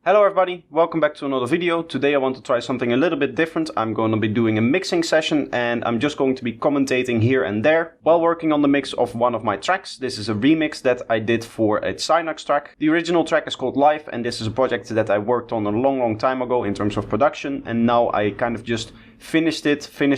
Hello everybody, welcome back to another video. Today I want to try something a little bit different. I'm going to be doing a mixing session and I'm just going to be commentating here and there while working on the mix of one of my tracks. This is a remix that I did for a Psytrance track. The original track is called Live and this is a project that I worked on a long time ago in terms of production, and now I kind of just finished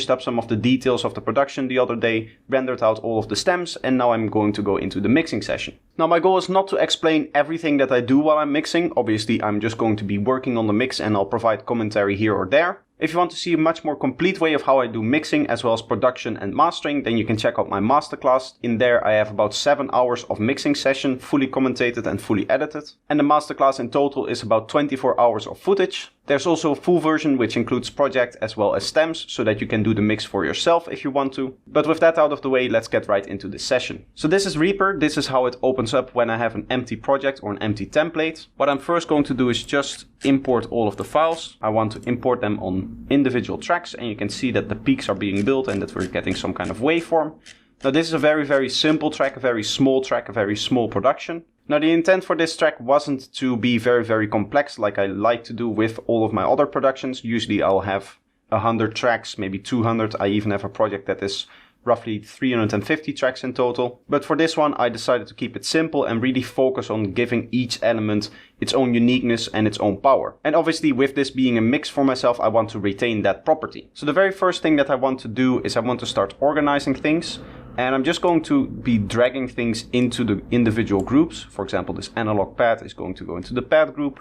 up some of the details of the production the other day, rendered out all of the stems, and now I'm going to go into the mixing session. Now my goal is not to explain everything that I do while I'm mixing. Obviously I'm just going to be working on the mix and I'll provide commentary here or there. If you want to see a much more complete way of how I do mixing as well as production and mastering, then you can check out my masterclass. In there I have about 7 hours of mixing session, fully commentated and fully edited. And the masterclass in total is about 24 hours of footage. There's also a full version which includes project as well as stems, so that you can do the mix for yourself if you want to. But with that out of the way, let's get right into this session. So this is Reaper. This is how it opens up when I have an empty project or an empty template. What I'm first going to do is just import all of the files. I want to import them on individual tracks, and you can see that the peaks are being built and that we're getting some kind of waveform. Now this is a very simple track, a very small track, a very small production. Now the intent for this track wasn't to be very complex like I like to do with all of my other productions. Usually I'll have 100 tracks, maybe 200. I even have a project that is roughly 350 tracks in total. But for this one I decided to keep it simple and really focus on giving each element its own uniqueness and its own power. And obviously with this being a mix for myself, I want to retain that property. So the very first thing that I want to do is I want to start organizing things. And I'm just going to be dragging things into the individual groups. For example, this analog pad is going to go into the pad group.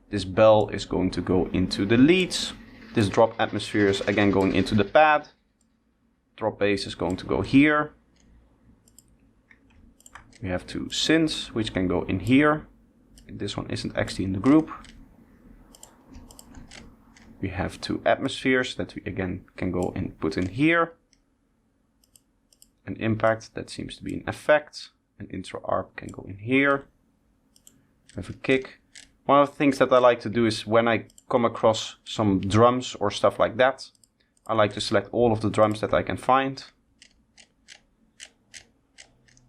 This bell is going to go into the leads. This drop atmosphere is again going into the pad. Drop bass is going to go here. We have two synths which can go in here. This one isn't actually in the group. We have two atmospheres that we again can go and put in here. An impact that seems to be an effect. An intro arp can go in here. We have a kick. One of the things that I like to do is when I come across some drums or stuff like that, I like to select all of the drums that I can find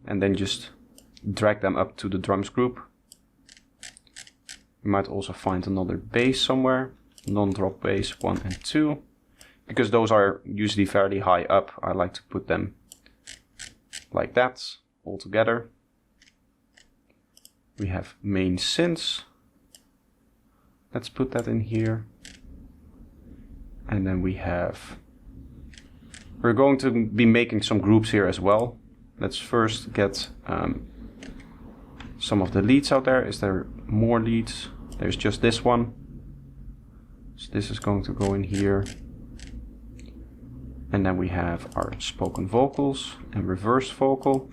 and then just drag them up to the drums group. You might also find another bass somewhere, non-drop bass 1 and 2, because those are usually fairly high up. I like to put them like that all together. We have main synths. Let's put that in here. And then we're going to be making some groups here as well. Let's first get some of the leads out there. Is there more leads? There's just this one. So this is going to go in here. And then we have our spoken vocals and reverse vocal.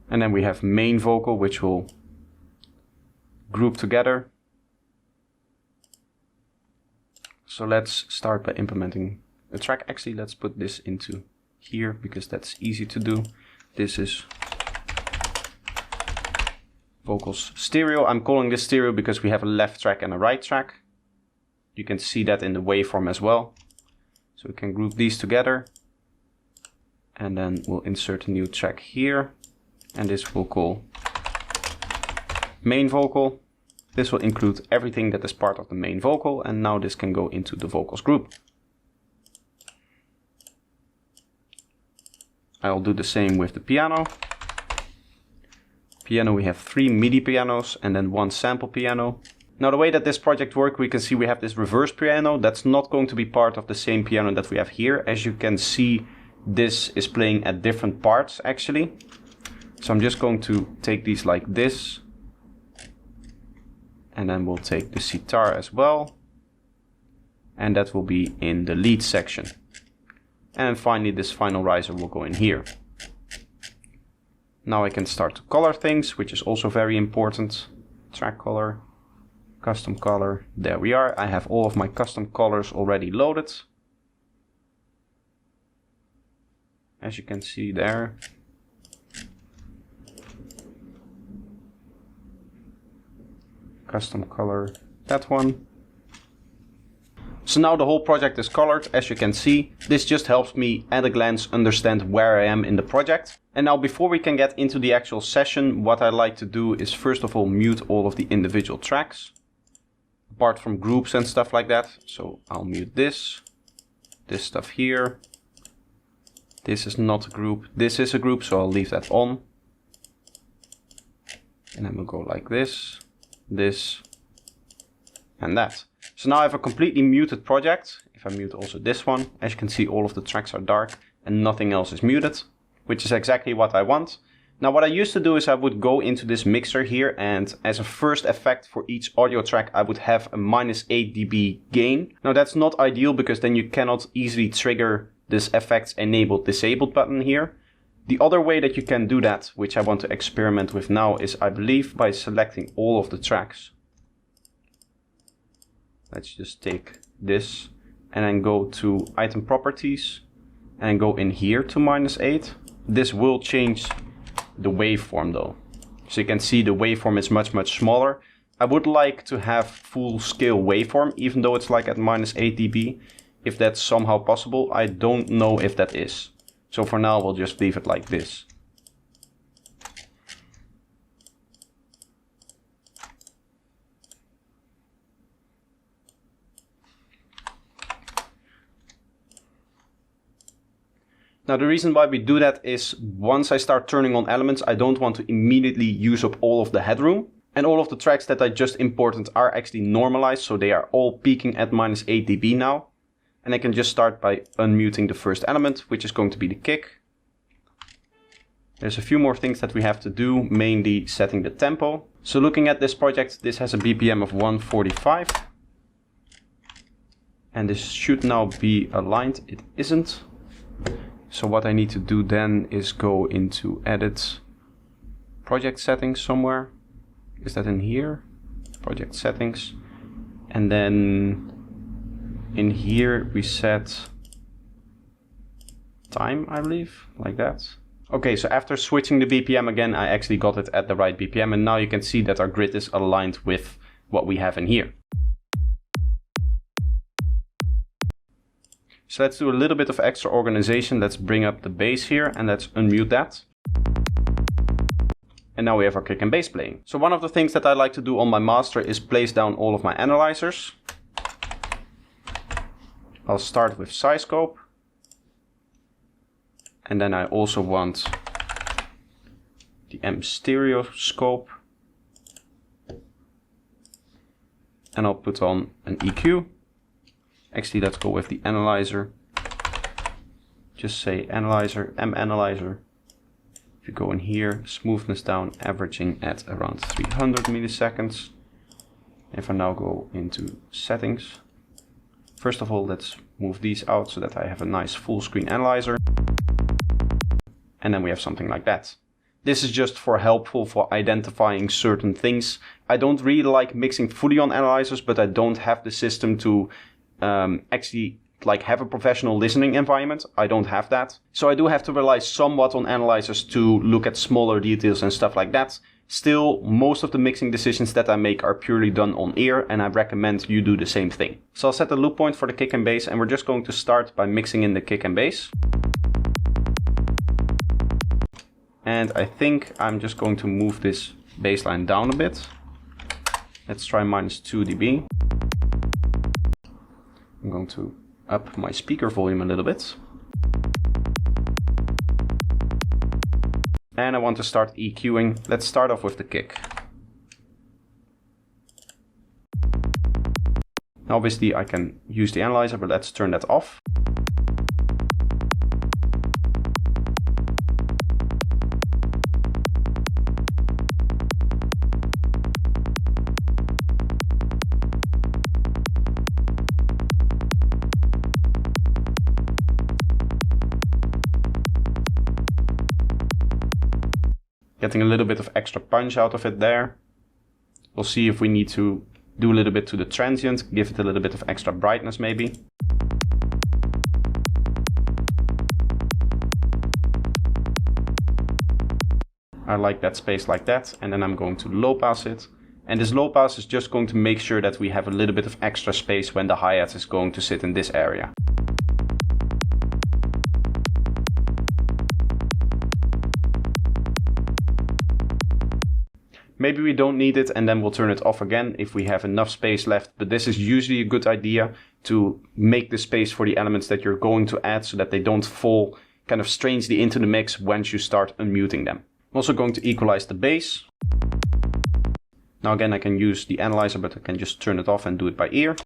And then we have main vocal, which will group together. So let's start by implementing a track. Actually, let's put this into here because that's easy to do. This is vocals stereo. I'm calling this stereo because we have a left track and a right track. You can see that in the waveform as well. So we can group these together. And then we'll insert a new track here. And this we'll call main vocal. This will include everything that is part of the main vocal, and now this can go into the vocals group. I'll do the same with the piano. Piano, we have 3 MIDI pianos and then 1 sample piano. Now the way that this project works, we can see we have this reverse piano. That's not going to be part of the same piano that we have here. As you can see, this is playing at different parts actually. So I'm just going to take these like this. And then we'll take the sitar as well. And that will be in the lead section. And then finally this final riser will go in here. Now I can start to color things, which is also very important. Track color, custom color. There we are. I have all of my custom colors already loaded. As you can see there. Custom color, that one. So now the whole project is colored, as you can see. This just helps me at a glance understand where I am in the project. And now before we can get into the actual session, what I like to do is first of all mute all of the individual tracks, apart from groups and stuff like that. So I'll mute this stuff here. This is not a group, this is a group, so I'll leave that on. And then we'll go like this, and that. So now I have a completely muted project. If I mute also this one, as you can see, all of the tracks are dark and nothing else is muted, which is exactly what I want. Now what I used to do is I would go into this mixer here, and as a first effect for each audio track I would have a -8 dB gain. Now that's not ideal because then you cannot easily trigger this effects enabled disabled button here. The other way that you can do that, which I want to experiment with now, is I believe by selecting all of the tracks. Let's just take this and then go to item properties and go in here to -8. This will change the waveform though. So you can see the waveform is much smaller. I would like to have full scale waveform, even though it's like at -8 dB. If that's somehow possible, I don't know if that is. So for now we'll just leave it like this. Now the reason why we do that is once I start turning on elements, I don't want to immediately use up all of the headroom. And all of the tracks that I just imported are actually normalized, so they are all peaking at -8 dB now. And I can just start by unmuting the first element, which is going to be the kick. There's a few more things that we have to do, mainly setting the tempo. So looking at this project, this has a BPM of 145. And this should now be aligned. It isn't. So what I need to do then is go into edit, project settings somewhere. Is that in here? Project settings. And then in here we set time, I believe, like that. Okay, so after switching the BPM again, I actually got it at the right BPM, and now you can see that our grid is aligned with what we have in here. So let's do a little bit of extra organization. Let's bring up the bass here and let's unmute that. And now we have our kick and bass playing. So one of the things that I like to do on my master is place down all of my analyzers. I'll start with Psyscope. And then I also want the M stereoscope. And I'll put on an EQ. Actually, let's go with the analyzer. Just say analyzer, M analyzer. If you go in here, smoothness down, averaging at around 300 milliseconds. If I now go into settings, first of all, let's move these out so that I have a nice full screen analyzer. And then we have something like that. This is just helpful for identifying certain things. I don't really like mixing fully on analyzers, but I don't have the system to actually have a professional listening environment. I don't have that. So I do have to rely somewhat on analyzers to look at smaller details and stuff like that. Still, most of the mixing decisions that I make are purely done on ear, and I recommend you do the same thing. So I'll set the loop point for the kick and bass, and we're just going to start by mixing in the kick and bass. And I think I'm just going to move this bass line down a bit. Let's try -2 dB. I'm going to up my speaker volume a little bit. And I want to start EQing. Let's start off with the kick. Now obviously I can use the analyzer, but let's turn that off. Getting a little bit of extra punch out of it there. We'll see if we need to do a little bit to the transient, give it a little bit of extra brightness maybe. I like that space like that, and then I'm going to low pass it And this low pass is just going to make sure that we have a little bit of extra space when the hi-hat is going to sit in this area. Maybe we don't need it and then we'll turn it off again if we have enough space left, but this is usually a good idea to make the space for the elements that you're going to add so that they don't fall kind of strangely into the mix once you start unmuting them. I'm also going to equalize the bass. Now again, I can use the analyzer, but I can just turn it off and do it by ear.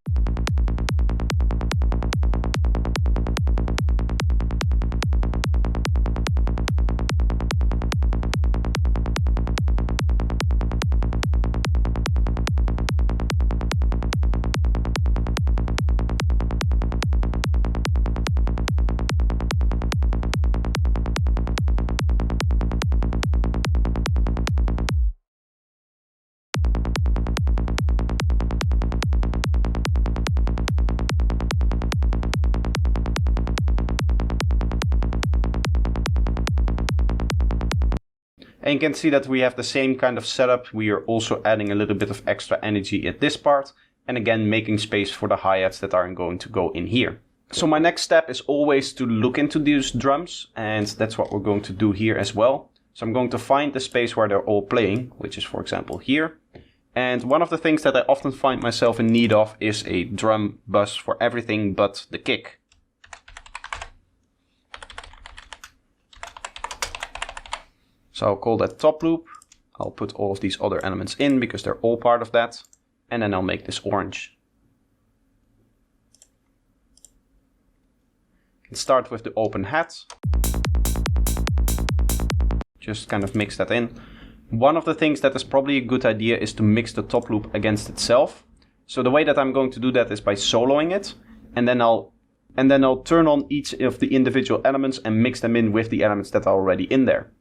And you can see that we have the same kind of setup. We are also adding a little bit of extra energy at this part. And again, making space for the hi-hats that are going to go in here. So my next step is always to look into these drums. And that's what we're going to do here as well. So I'm going to find the space where they're all playing, which is for example here. And one of the things that I often find myself in need of is a drum bus for everything but the kick. So I'll call that top loop. I'll put all of these other elements in because they're all part of that. And then I'll make this orange. And start with the open hat. Just kind of mix that in. One of the things that is probably a good idea is to mix the top loop against itself. So the way that I'm going to do that is by soloing it. And then I'll turn on each of the individual elements and mix them in with the elements that are already in there.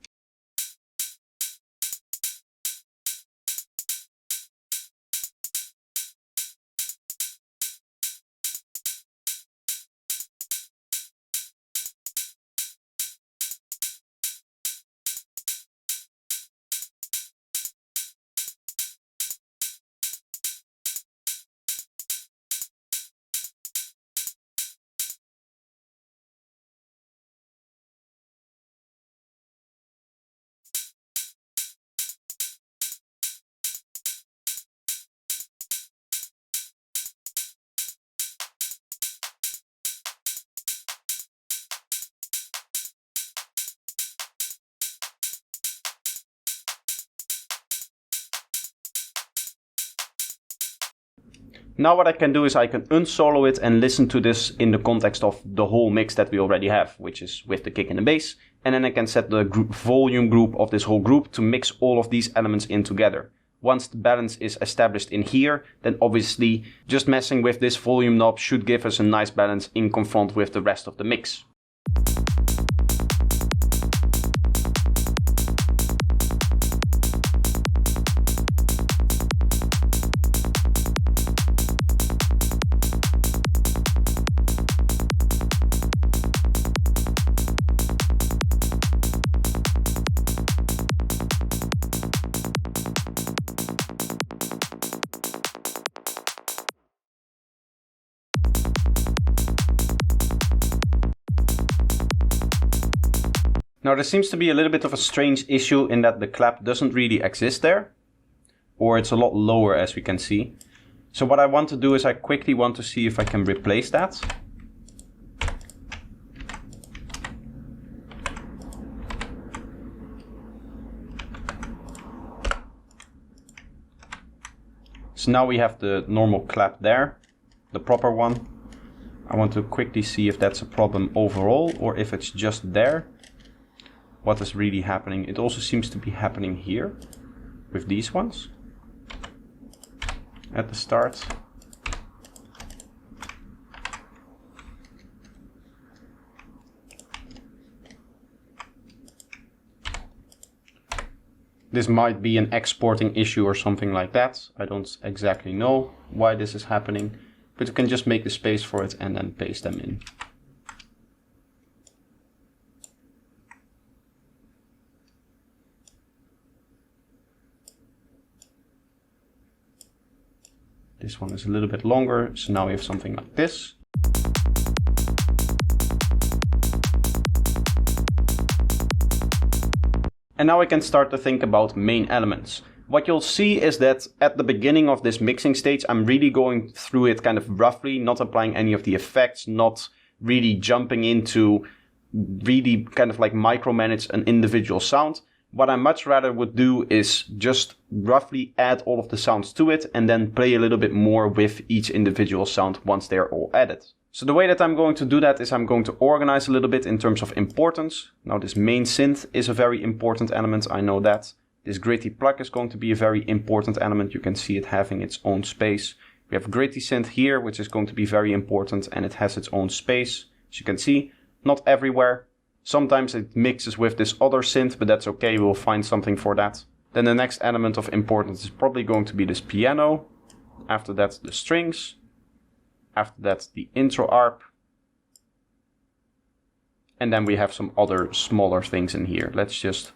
Now what I can do is I can unsolo it and listen to this in the context of the whole mix that we already have, which is with the kick and the bass. And then I can set the volume group of this whole group to mix all of these elements in together. Once the balance is established in here, then obviously just messing with this volume knob should give us a nice balance in confront with the rest of the mix. Now there seems to be a little bit of a strange issue in that the clap doesn't really exist there, or it's a lot lower as we can see. So what I want to do is I quickly want to see if I can replace that. So now we have the normal clap there, the proper one. I want to quickly see if that's a problem overall or if it's just there. What is really happening? It also seems to be happening here with these ones at the start. This might be an exporting issue or something like that. I don't exactly know why this is happening, but you can just make the space for it and then paste them in. This one is a little bit longer, so now we have something like this. And now I can start to think about main elements. What you'll see is that at the beginning of this mixing stage, I'm really going through it kind of roughly, not applying any of the effects, not really jumping into really kind of like micromanage an individual sound. What I much rather would do is just roughly add all of the sounds to it and then play a little bit more with each individual sound once they're all added. So the way that I'm going to do that is I'm going to organize a little bit in terms of importance. Now this main synth is a very important element, I know that. This gritty plug is going to be a very important element. You can see it having its own space. We have gritty synth here, which is going to be very important, and it has its own space. As you can see, not everywhere. Sometimes it mixes with this other synth, but that's okay, we'll find something for that. Then the next element of importance is probably going to be this piano. After that, the strings. After that, the intro arp. And then we have some other smaller things in here. Let's just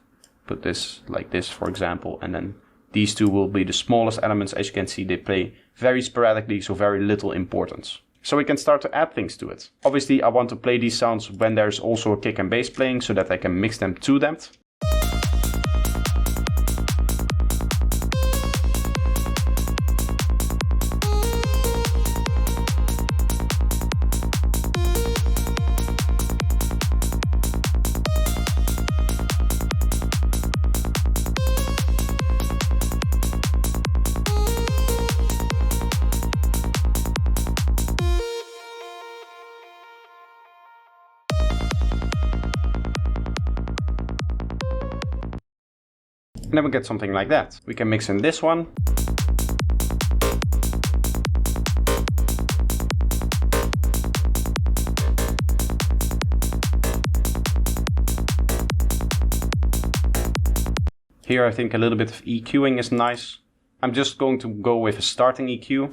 put this like this, for example, and then these two will be the smallest elements. As you can see, they play very sporadically, so very little importance. So we can start to add things to it. Obviously, I want to play these sounds when there's also a kick and bass playing so that I can mix them to that. And then we get something like that. We can mix in this one. Here I think a little bit of EQing is nice. I'm just going to go with a starting EQ.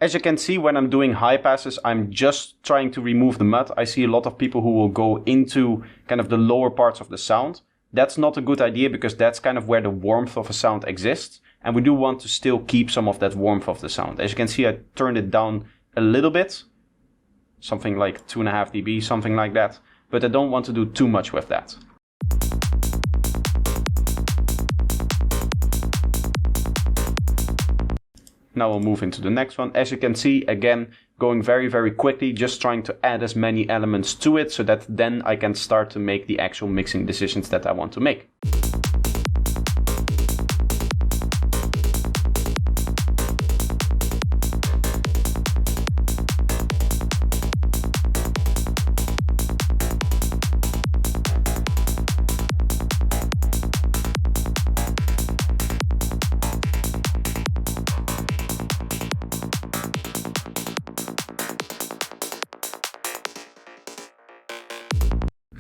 As you can see, when I'm doing high passes, I'm just trying to remove the mud. I see a lot of people who will go into kind of the lower parts of the sound. That's not a good idea because that's kind of where the warmth of a sound exists. And we do want to still keep some of that warmth of the sound. As you can see, I turned it down a little bit. Something like 2.5 dB, something like that. But I don't want to do too much with that. Now we'll move into the next one. As you can see, again, going very, very quickly, just trying to add as many elements to it so that then I can start to make the actual mixing decisions that I want to make.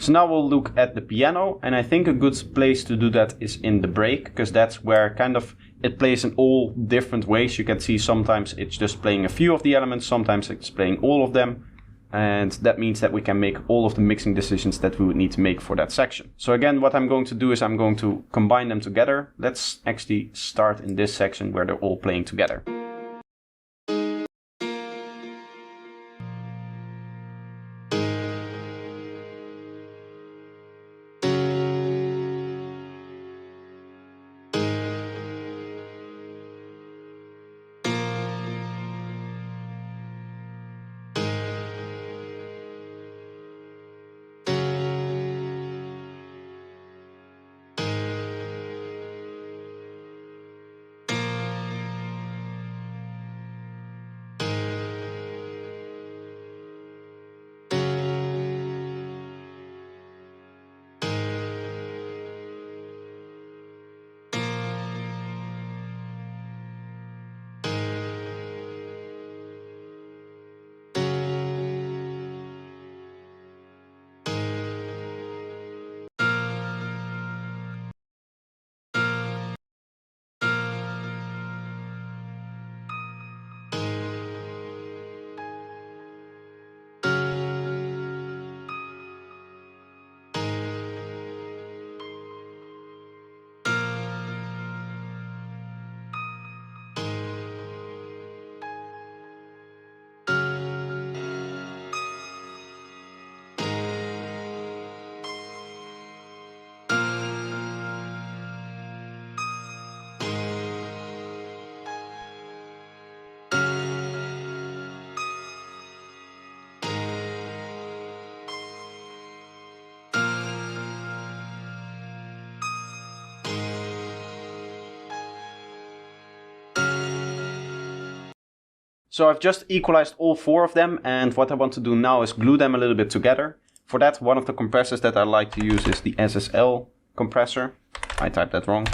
So now we'll look at the piano, and I think a good place to do that is in the break, because that's where kind of it plays in all different ways. You can see sometimes it's just playing a few of the elements, sometimes it's playing all of them, and that means that we can make all of the mixing decisions that we would need to make for that section. So again, what I'm going to do is I'm going to combine them together. Let's actually start in this section where they're all playing together. So I've just equalized all 4 of them, and what I want to do now is glue them a little bit together. For that, one of the compressors that I like to use is the SSL compressor. I typed that wrong.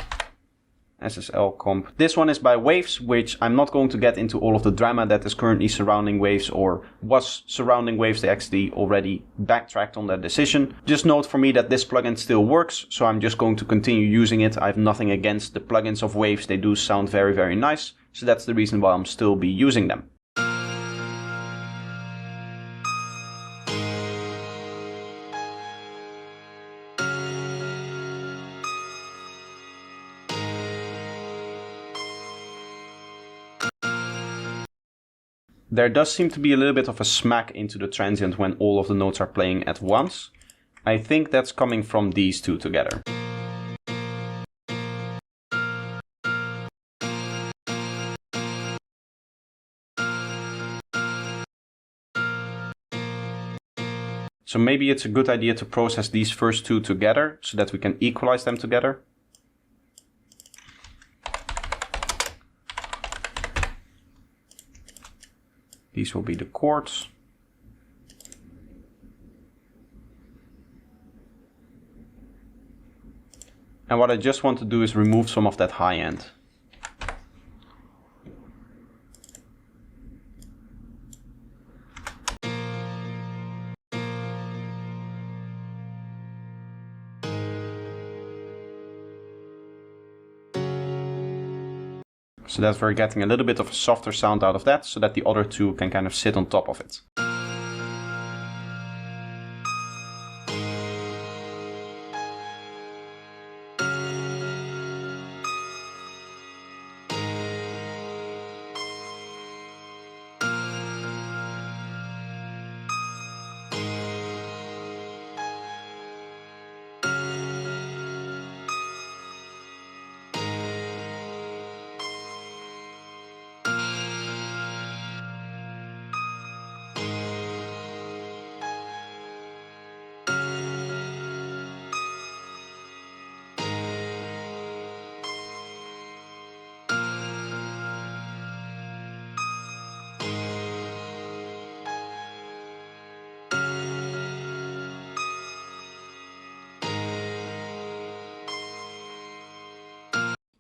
SSL comp. This one is by Waves, which I'm not going to get into all of the drama that is currently surrounding Waves or was surrounding Waves. They actually already backtracked on that decision. Just note for me that this plugin still works, so I'm just going to continue using it. I have nothing against the plugins of Waves. They do sound very, very nice. So that's the reason why I'm still be using them. There does seem to be a little bit of a smack into the transient when all of the notes are playing at once. I think that's coming from these two together. So maybe it's a good idea to process these first two together so that we can equalize them together. These will be the chords. And what I just want to do is remove some of that high end. So that we're getting a little bit of a softer sound out of that, so that the other two can kind of sit on top of it.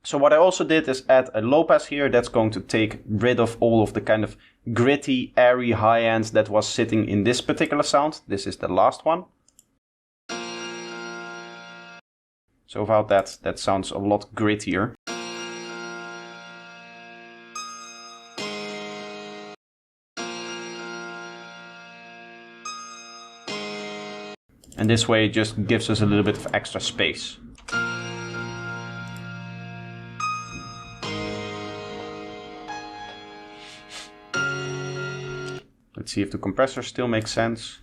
So what I also did is add a low pass here that's going to take rid of all of the kind of gritty, airy high ends that was sitting in this particular sound. This is the last one. So without that, that sounds a lot grittier. And this way it just gives us a little bit of extra space. Let's see if the compressor still makes sense.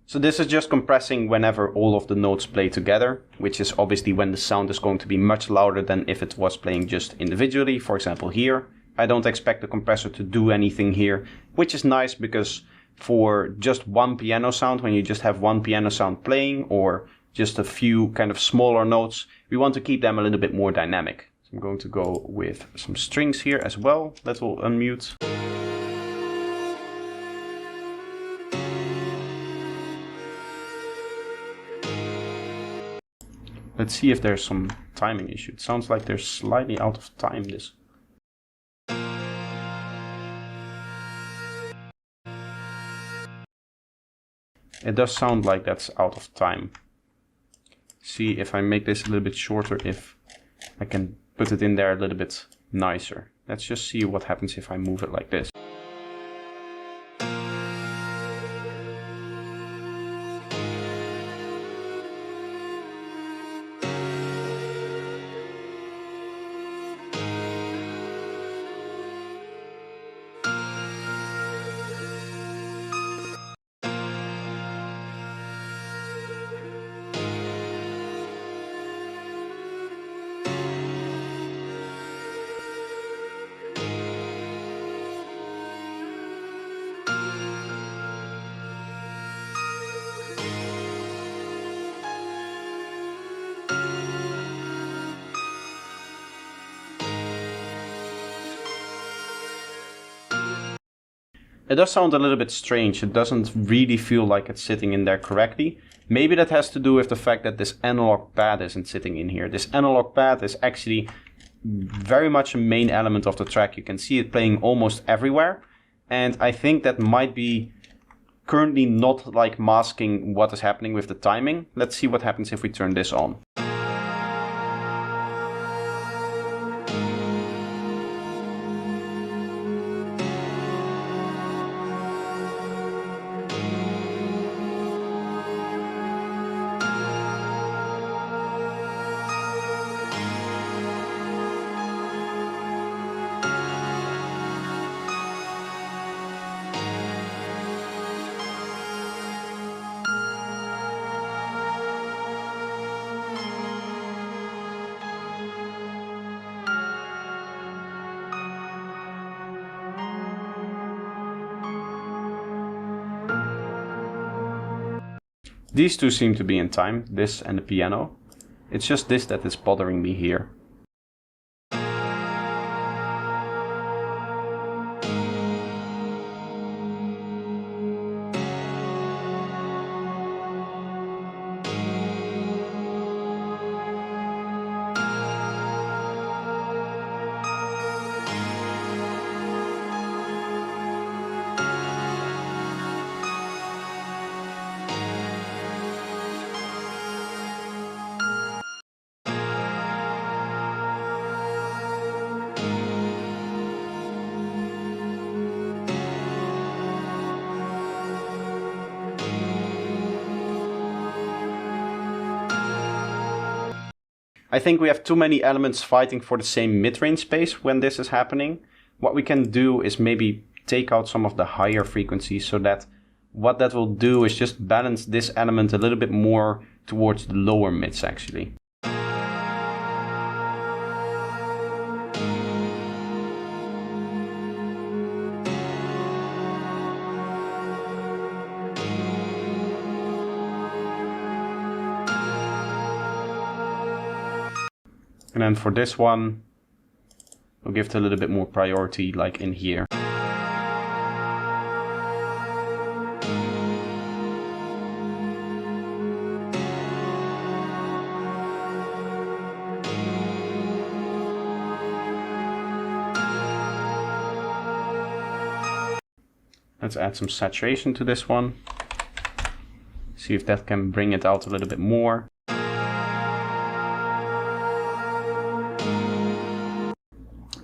So this is just compressing whenever all of the notes play together, which is obviously when the sound is going to be much louder than if it was playing just individually, for example here. I don't expect the compressor to do anything here, which is nice because for just one piano sound, when you just have one piano sound playing or just a few kind of smaller notes, we want to keep them a little bit more dynamic. So I'm going to go with some strings here as well that will unmute. Let's see if there's some timing issue. It sounds like they're slightly out of time, this. It does sound like that's out of time. See if I make this a little bit shorter, if I can put it in there a little bit nicer. Let's just see what happens if I move it like this. It does sound a little bit strange. It doesn't really feel like it's sitting in there correctly. Maybe that has to do with the fact that this analog pad isn't sitting in here. This analog pad is actually very much a main element of the track. You can see it playing almost everywhere. And I think that might be currently not like masking what is happening with the timing. Let's see what happens if we turn this on. These two seem to be in time, this and the piano. It's just this that is bothering me here. I think we have too many elements fighting for the same mid-range space when this is happening. What we can do is maybe take out some of the higher frequencies, so that what that will do is just balance this element a little bit more towards the lower mids actually. And then for this one, we'll give it a little bit more priority, like in here. Let's add some saturation to this one. See if that can bring it out a little bit more.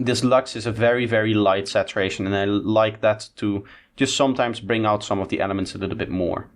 This lux is a very, very light saturation, and I like that to just sometimes bring out some of the elements a little bit more.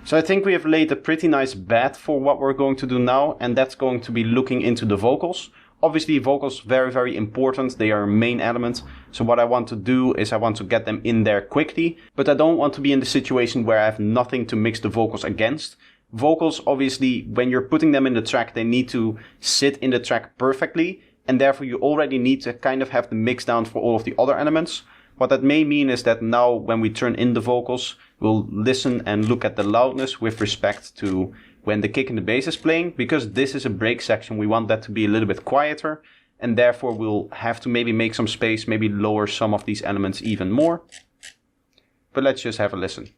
So I think we have laid a pretty nice bed for what we're going to do now, and that's going to be looking into the vocals. Obviously vocals very, very important. They are a main element. So what I want to do is I want to get them in there quickly, but I don't want to be in the situation where I have nothing to mix the vocals against. Vocals, obviously, when you're putting them in the track, they need to sit in the track perfectly, and therefore you already need to kind of have the mix down for all of the other elements. What that may mean is that now when we turn in the vocals, we'll listen and look at the loudness with respect to when the kick and the bass is playing. Because this is a break section, we want that to be a little bit quieter, and therefore we'll have to maybe make some space, maybe lower some of these elements even more. But let's just have a listen.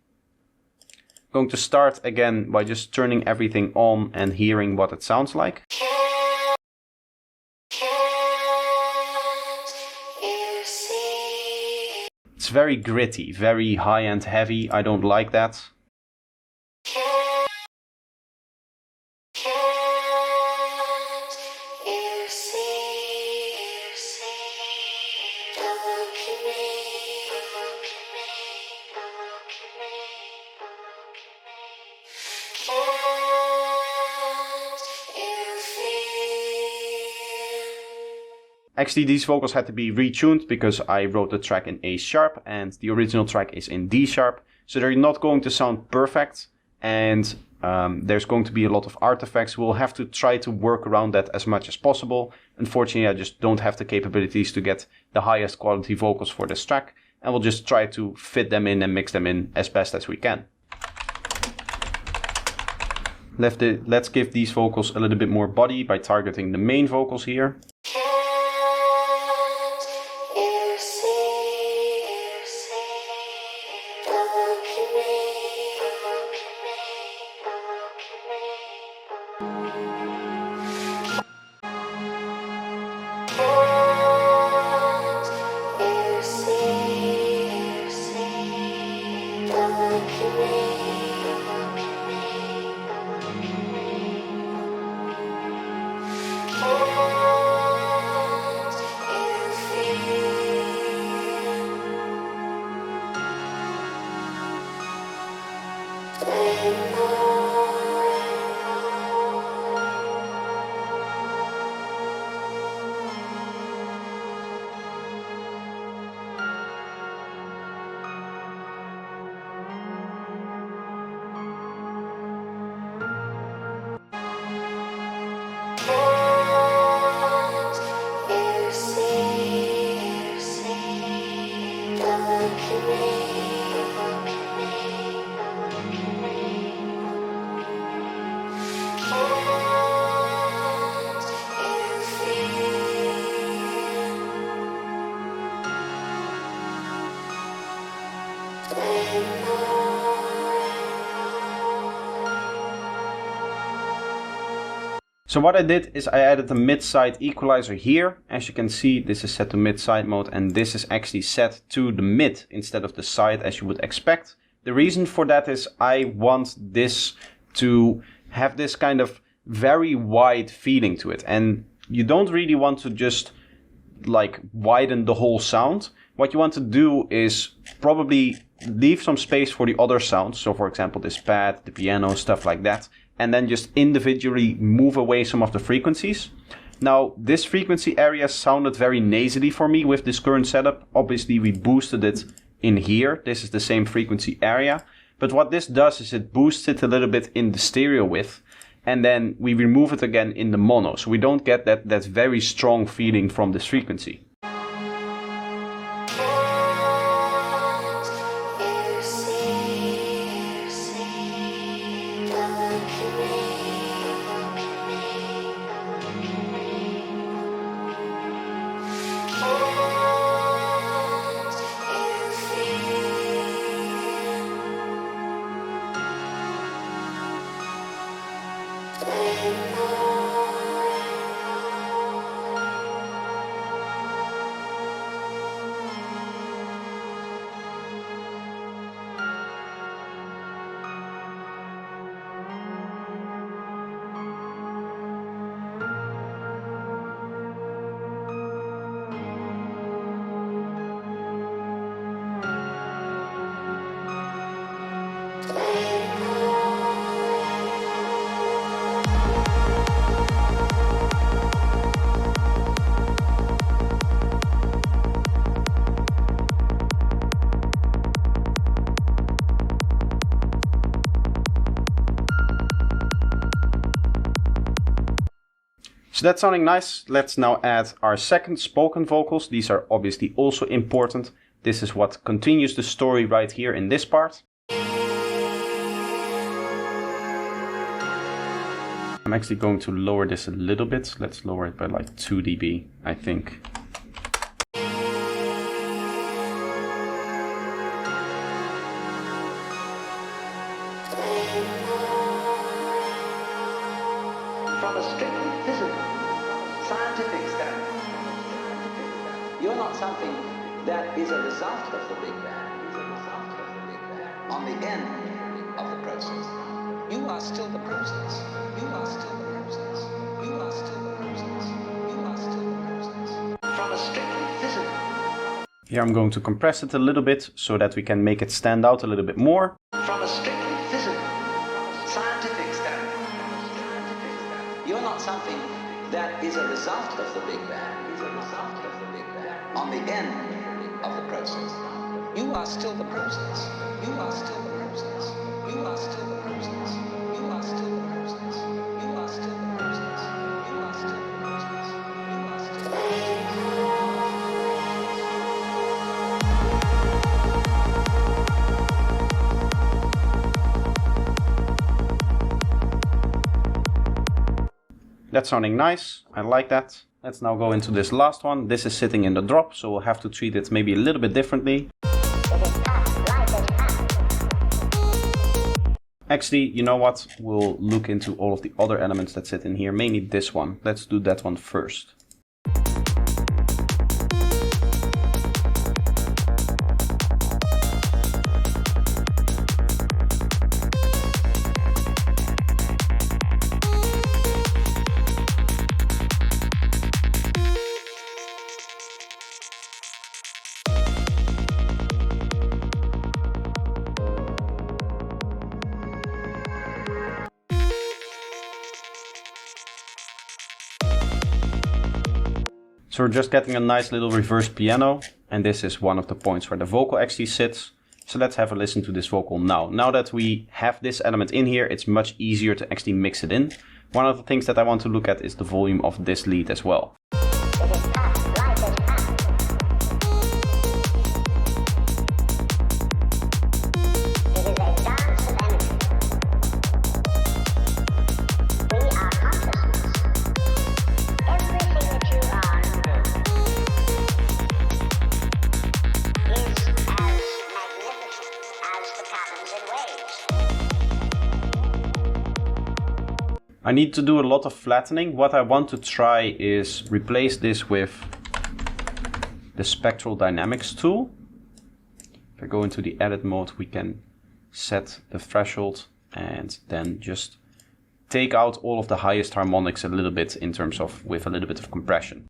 I'm going to start again by just turning everything on and hearing what it sounds like. It's very gritty, very high-end heavy. I don't like that. Actually, these vocals had to be retuned because I wrote the track in A sharp and the original track is in D sharp. So they're not going to sound perfect, and there's going to be a lot of artifacts. We'll have to try to work around that as much as possible. Unfortunately, I just don't have the capabilities to get the highest quality vocals for this track, and we'll just try to fit them in and mix them in as best as we can. Let's give these vocals a little bit more body by targeting the main vocals here. So what I did is I added a mid-side equalizer here. As you can see, this is set to mid-side mode, and this is actually set to the mid instead of the side as you would expect. The reason for that is I want this to have this kind of very wide feeling to it, and you don't really want to just like widen the whole sound. What you want to do is probably leave some space for the other sounds. So for example, this pad, the piano, stuff like that. And then just individually move away some of the frequencies. Now, this frequency area sounded very nasally for me with this current setup. Obviously, we boosted it in here. This is the same frequency area. But what this does is it boosts it a little bit in the stereo width. And then we remove it again in the mono. So we don't get that very strong feeling from this frequency. So that's sounding nice. Let's now add our second spoken vocals. These are obviously also important. This is what continues the story right here in this part. I'm actually going to lower this a little bit. Let's lower it by like 2 dB, I think. From a strictly physical, scientific standpoint, you're not something that is a result of the Big Bang. On the end of the process, you are still the process. You are still the process. You are still the process. You are still the process. From a strictly physical. Here I'm going to compress it a little bit so that we can make it stand out a little bit more. From a strictly physical, scientific standpoint, you're not something that is a result of the Big Bang. On the end of the process, you are still the process. You are still the process. You are still the process. You are still the process. You are still the process. You are still the process. You are still the That's sounding nice. I like that. Let's now go into this last one. This is sitting in the drop, so we'll have to treat it maybe a little bit differently. Actually, you know what? We'll look into all of the other elements that sit in here, mainly this one. Let's do that one first. So we're just getting a nice little reverse piano, and this is one of the points where the vocal actually sits. So let's have a listen to this vocal now. Now that we have this element in here, it's much easier to actually mix it in. One of the things that I want to look at is the volume of this lead as well. I need to do a lot of flattening. What I want to try is replace this with the Spectral Dynamics tool. If I go into the edit mode, we can set the threshold and then just take out all of the highest harmonics a little bit in terms of with a little bit of compression.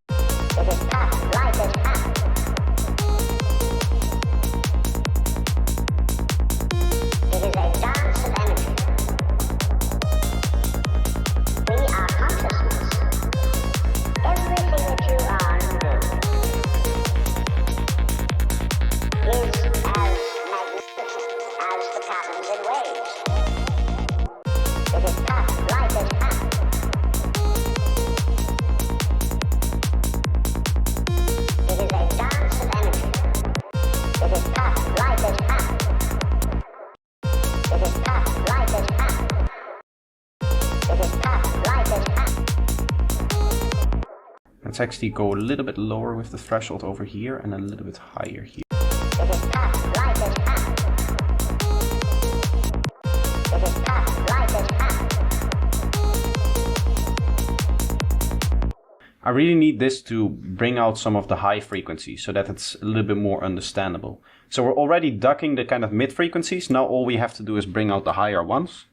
Let's actually go a little bit lower with the threshold over here and a little bit higher here. I really need this to bring out some of the high frequencies so that it's a little bit more understandable. So we're already ducking the kind of mid frequencies. Now all we have to do is bring out the higher ones.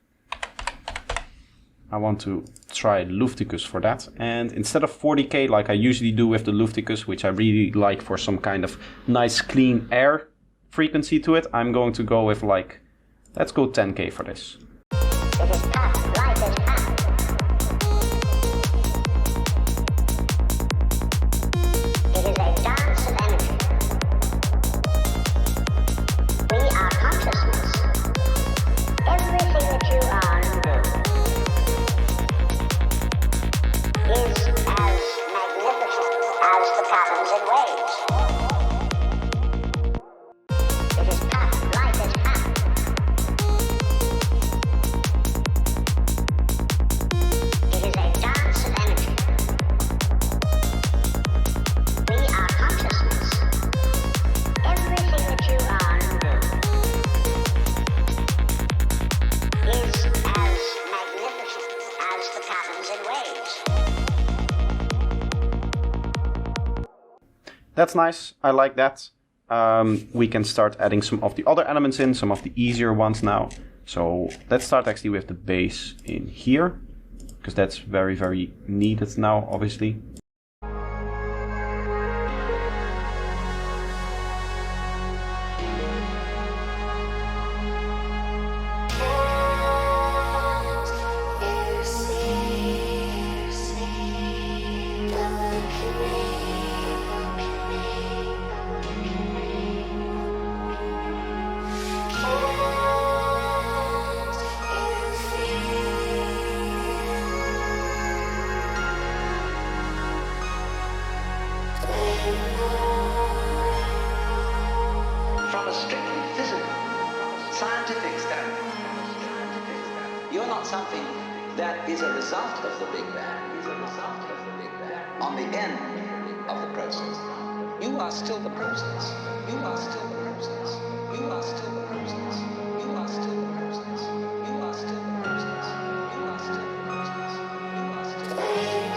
I want to try Lufticus for that, and instead of 40k like I usually do with the Lufticus, which I really like for some kind of nice clean air frequency to it, I'm going to go with like, let's go 10k for this. That's nice. I like that. We can start adding some of the other elements in, some of the easier ones now. So let's start actually with the bass in here, because that's very, very needed now, obviously. From a strictly physical, scientific standpoint, you're not something that is a result of the Big Bang. On the end of the process, you are still the process. You are still the process. You are still the process. You are still the process. You are still the process. You are still the process. You are still the process.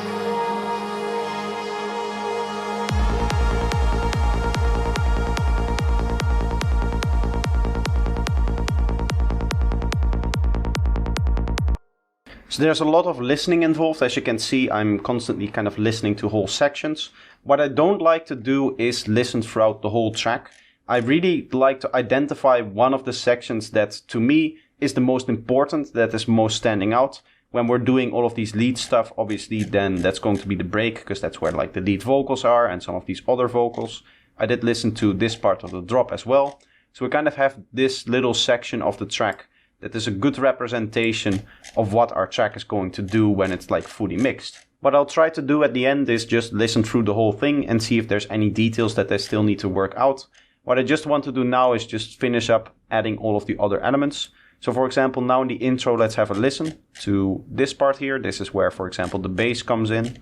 So there's a lot of listening involved. As you can see, I'm constantly kind of listening to whole sections. What I don't like to do is listen throughout the whole track. I really like to identify one of the sections that to me is the most important, that is most standing out. When we're doing all of these lead stuff, obviously then that's going to be the break, because that's where like the lead vocals are and some of these other vocals. I did listen to this part of the drop as well. So we kind of have this little section of the track that is a good representation of what our track is going to do when it's like fully mixed. What I'll try to do at the end is just listen through the whole thing and see if there's any details that I still need to work out. What I just want to do now is just finish up adding all of the other elements. So for example, now in the intro, let's have a listen to this part here. This is where, for example, the bass comes in.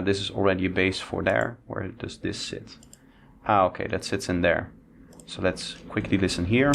This is already a bass for there. Where does this sit? Okay, that sits in there. So let's quickly listen here.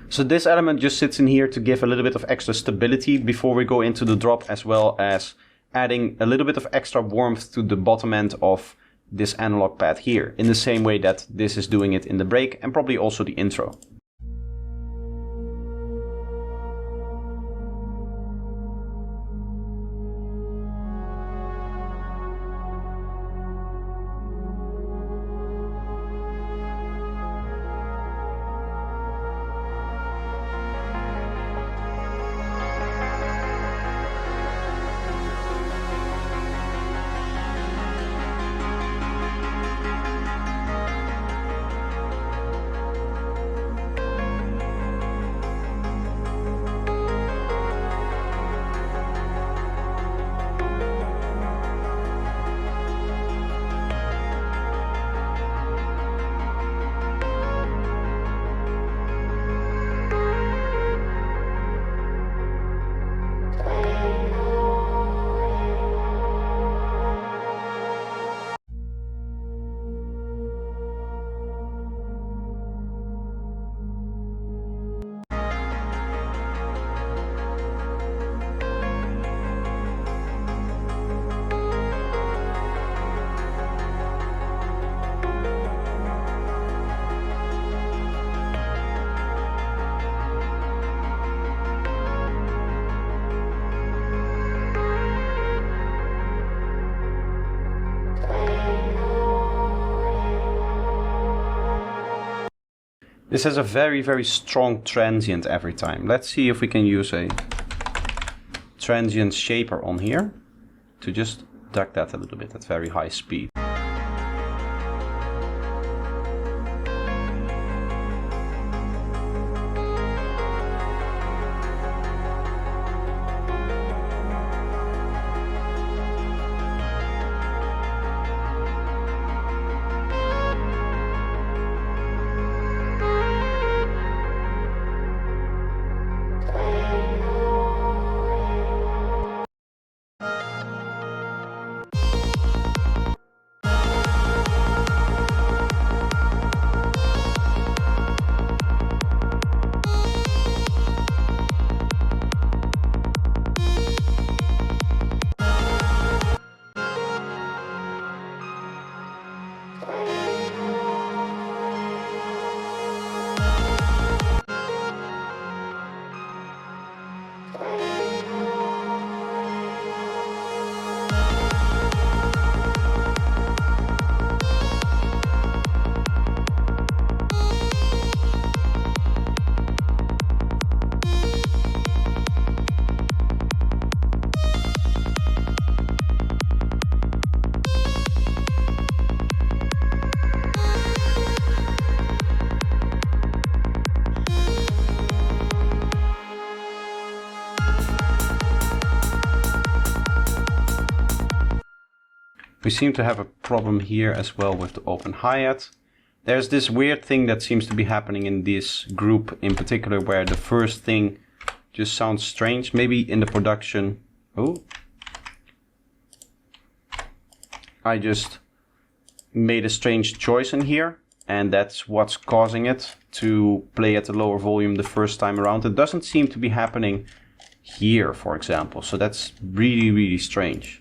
So this element just sits in here to give a little bit of extra stability before we go into the drop, as well as adding a little bit of extra warmth to the bottom end of this analog pad here, in the same way that this is doing it in the break and probably also the intro. This has a very, very strong transient every time. Let's see if we can use a transient shaper on here to just duck that a little bit at very high speed. We seem to have a problem here as well with the open hi-hat. There's this weird thing that seems to be happening in this group in particular, where the first thing just sounds strange. Maybe in the production. Oh. I just made a strange choice in here, and that's what's causing it to play at a lower volume the first time around. It doesn't seem to be happening here, for example. So that's really, really strange.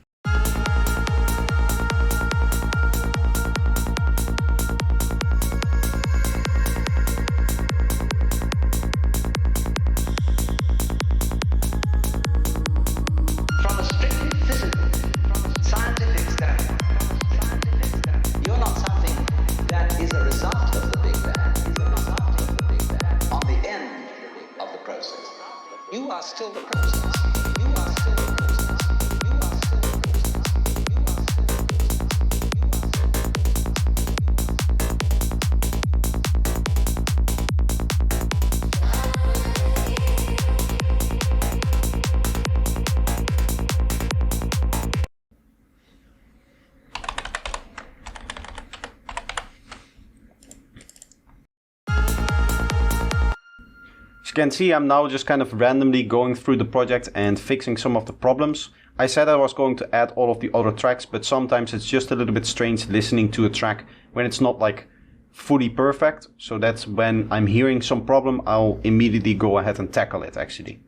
You are still the process. You are still the process. You are still the process. You are As you can see, I'm now just kind of randomly going through the project and fixing some of the problems. I said I was going to add all of the other tracks, but sometimes it's just a little bit strange listening to a track when it's not like fully perfect. So that's when I'm hearing some problem, I'll immediately go ahead and tackle it actually.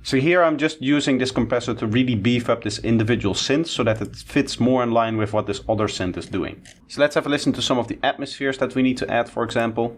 So here I'm just using this compressor to really beef up this individual synth so that it fits more in line with what this other synth is doing. So let's have a listen to some of the atmospheres that we need to add, for example.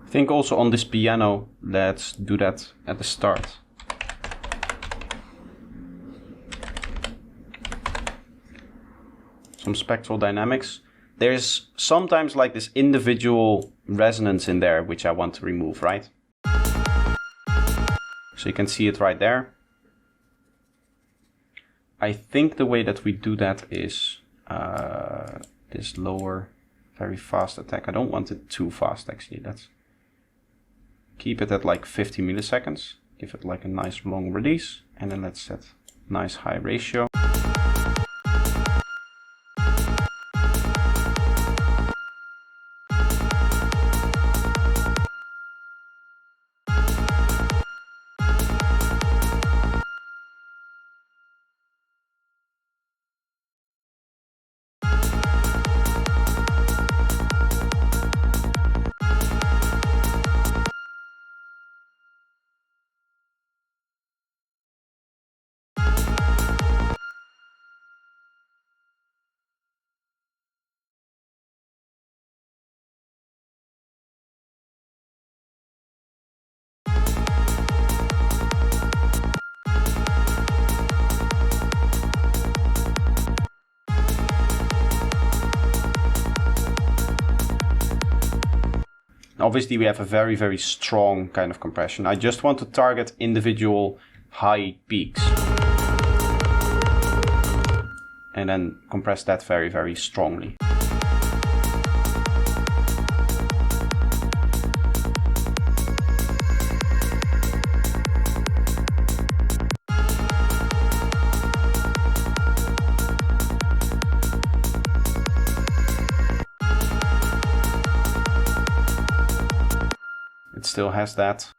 I think also on this piano, let's do that at the start. Some spectral dynamics. there's sometimes like this individual resonance in there, which I want to remove, right? So you can see it right there. I think the way that we do that is this lower, very fast attack. I don't want it too fast actually. Let's keep it at like 50 milliseconds. Give it like a nice long release. And then let's set nice high ratio. Obviously we have a very, very strong kind of compression. I just want to target individual high peaks. And then compress that very, very strongly. It still has that.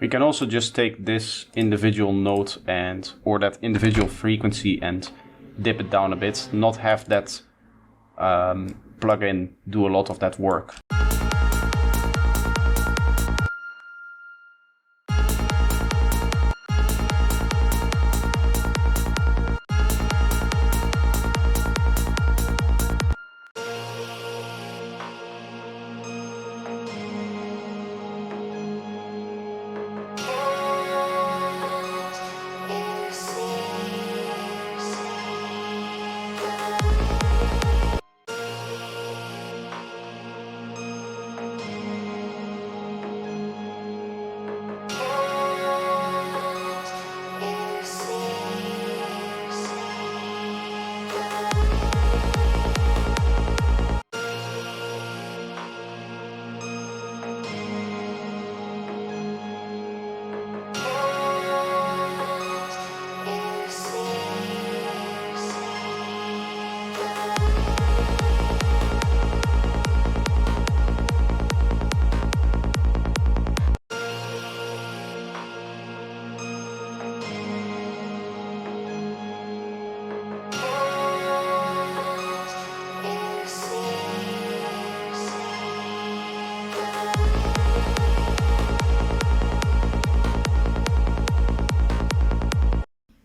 We can also just take this individual note and, or that individual frequency and dip it down a bit, not have that plugin do a lot of that work.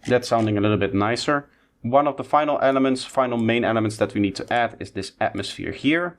That's sounding a little bit nicer. One of the final main elements that we need to add is this atmosphere here.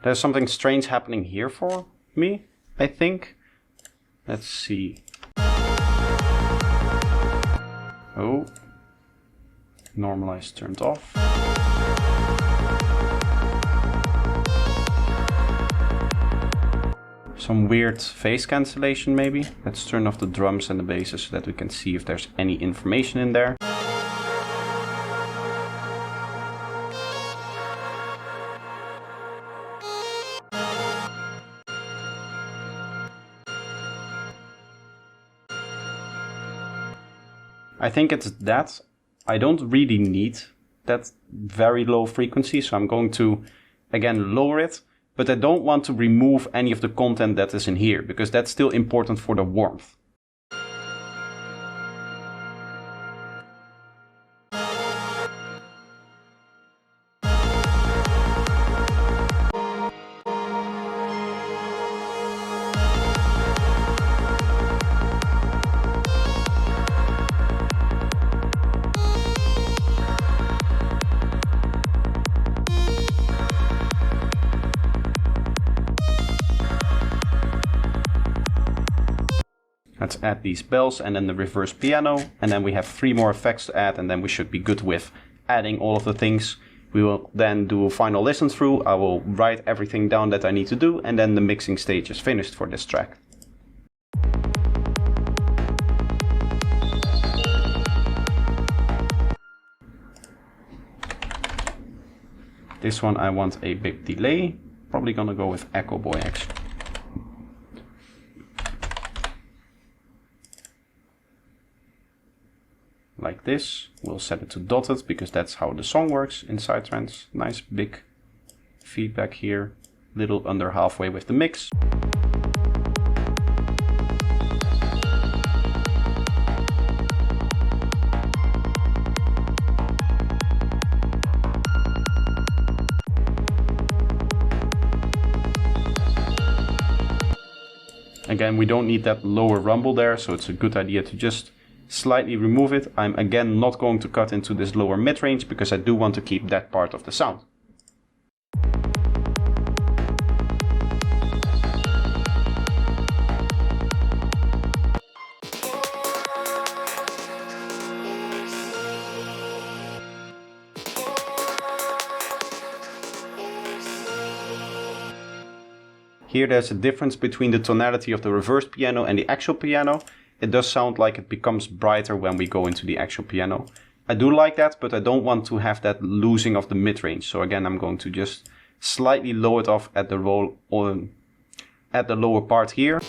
There's something strange happening here for me, I think. Let's see. Oh. Normalize turned off. Some weird phase cancellation maybe. Let's turn off the drums and the basses so that we can see if there's any information in there. I think it's that. I don't really need that very low frequency, so I'm going to again lower it, but I don't want to remove any of the content that is in here because that's still important for the warmth. Let's add these bells and then the reverse piano, and then we have 3 more effects to add, and then we should be good with adding all of the things. We will then do a final listen through. I will write everything down that I need to do, and then the mixing stage is finished for this track. This one I want a big delay. Probably gonna go with Echo Boy actually. Like this. We'll set it to dotted because that's how the song works in Psytrance. Nice big feedback here. Little under halfway with the mix. Again, we don't need that lower rumble there, so it's a good idea to just slightly remove it. I'm again not going to cut into this lower mid-range because I do want to keep that part of the sound. Here there's a difference between the tonality of the reverse piano and the actual piano. It does sound like it becomes brighter when we go into the actual piano. I do like that, but I don't want to have that losing of the mid-range. So again, I'm going to just slightly lower it off at the roll on at the lower part here.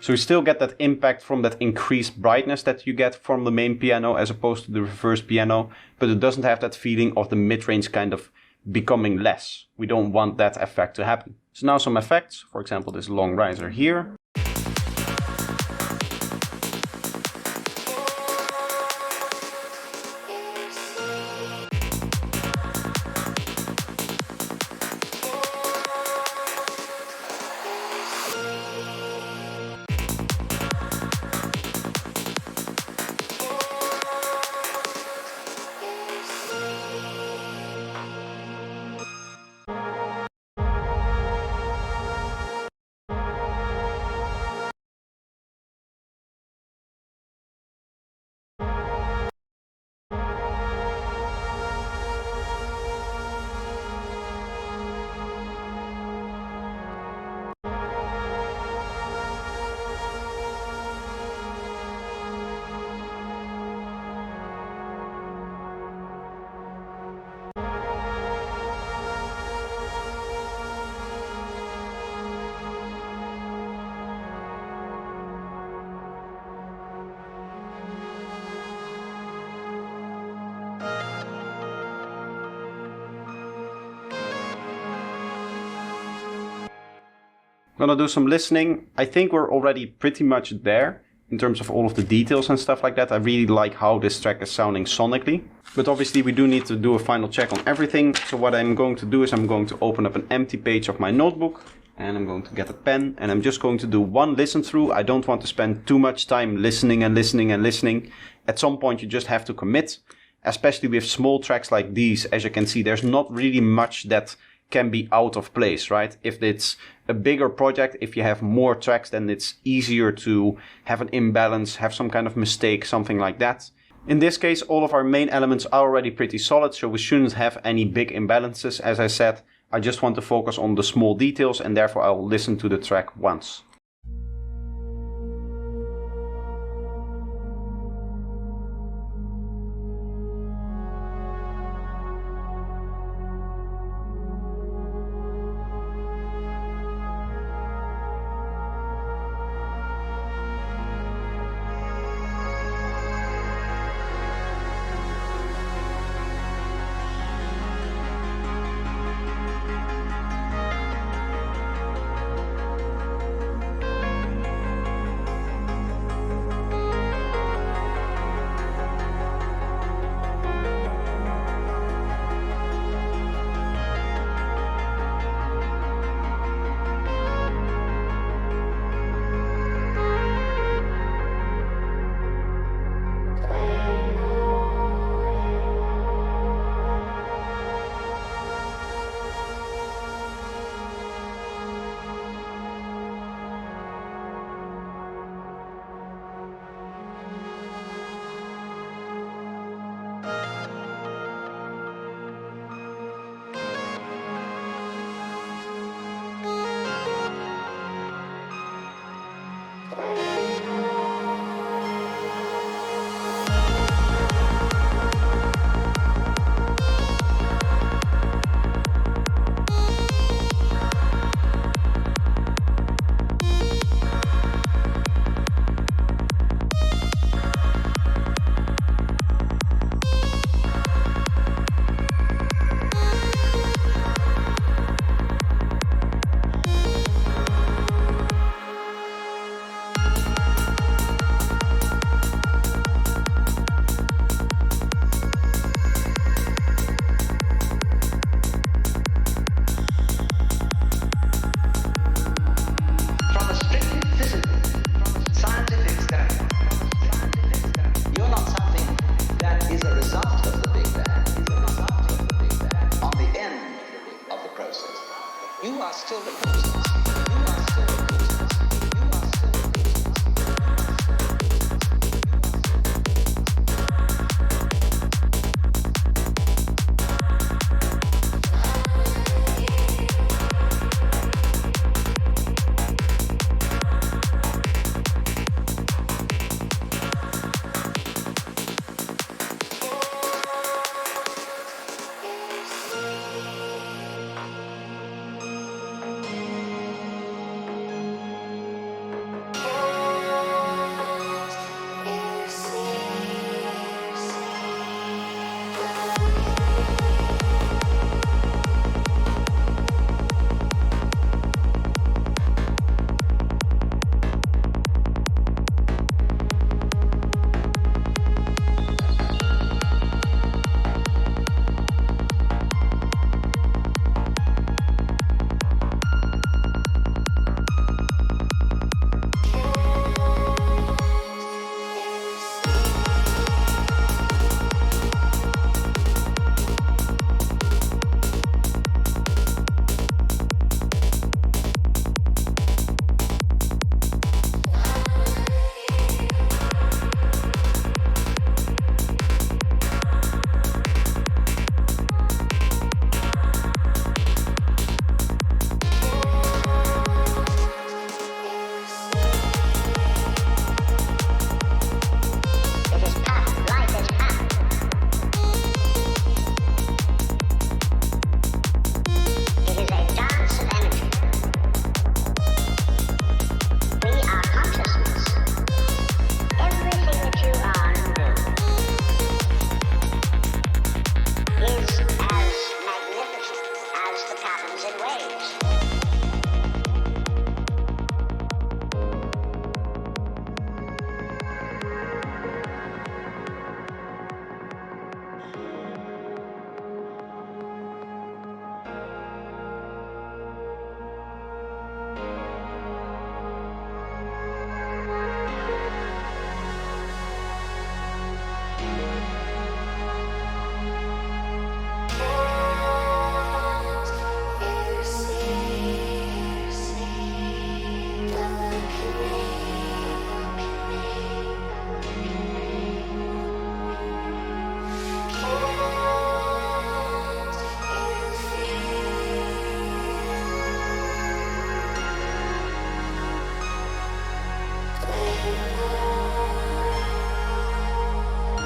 So you still get that impact from that increased brightness that you get from the main piano as opposed to the reverse piano, but it doesn't have that feeling of the mid-range kind of becoming less. We don't want that effect to happen. So now some effects, for example this long riser here. I'm gonna do some listening. I think we're already pretty much there in terms of all of the details and stuff like that. I really like how this track is sounding sonically. But obviously we do need to do a final check on everything. So what I'm going to do is I'm going to open up an empty page of my notebook. And I'm going to get a pen and I'm just going to do one listen through. I don't want to spend too much time listening and listening and listening. At some point you just have to commit, especially with small tracks like these. As you can see, there's not really much that can be out of place, right? If it's a bigger project, if you have more tracks, then it's easier to have an imbalance, have some kind of mistake, something like that. In this case, all of our main elements are already pretty solid, so we shouldn't have any big imbalances. As I said, I just want to focus on the small details, and therefore I'll listen to the track once.